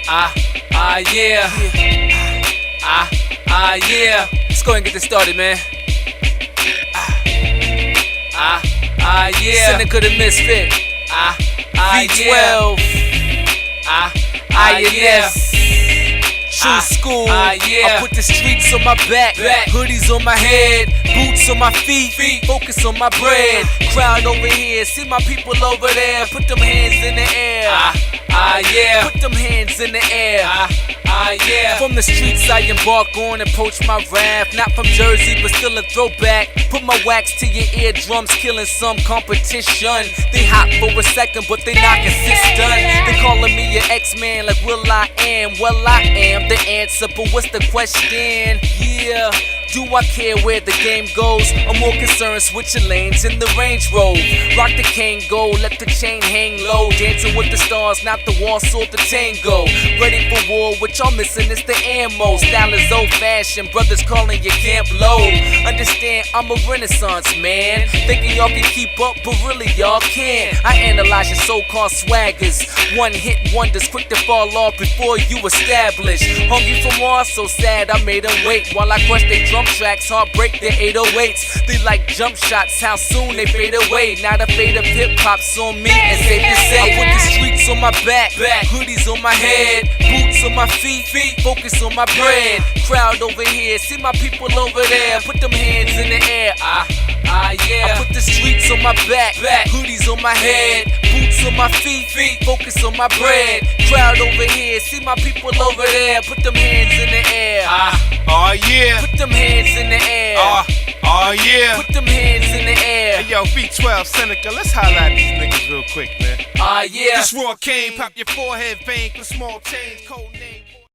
Yeah. Yeah. Let's go ahead and get this started, man. Yeah. Seneca the Misfit. V12. INS. True school. I put the streets on my back, hoodies on my head, boots on my feet, focus on my bread. Crowd over here, see my people over there. Put them hands in the air. Yeah. Put them hands in the air. Yeah. From the streets I embark on and poach my rap. Not from Jersey, but still a throwback. Put my wax to your eardrums, killing some competition. They hot for a second, but they not consistent. They calling me an X-Man like Will I Am. Well, I am the answer, but what's the question? Yeah. Do I care where the game goes? I'm more concerned switching lanes in the Range Rover. Rock the Kango, let the chain hang low. Dancing with the stars, not the waltz or the tango. Ready for war, what y'all missing is the ammo. Style is old fashioned, brothers calling you can't blow. Understand, I'm a renaissance man. Thinking y'all can keep up, but really y'all can't. I analyze your so-called swaggers. One hit wonders, quick to fall off before you establish. Hungry for more, so sad I made them wait while I crush they drum tracks, heartbreak their 808s. They like jump shots, how soon they fade away. Now the fate of hip-hop's on me, and safe to say I put the streets on my back, hoodies on my head, boots on my feet, focus on my bread. Crowd over here, see my people over there. Put them hands in the air. Yeah. I put the streets on my back, hoodies on my head, boots on my feet, focus on my bread. Crowd over here, see my people over there. Put them hands in the air. Yeah. Put them hands in the air. Yeah. Put them hands in the air. Hey, yo, V12, Seneca, let's highlight these niggas real quick, man. Yeah. This raw cane, pop your forehead vein, with small chains, code name.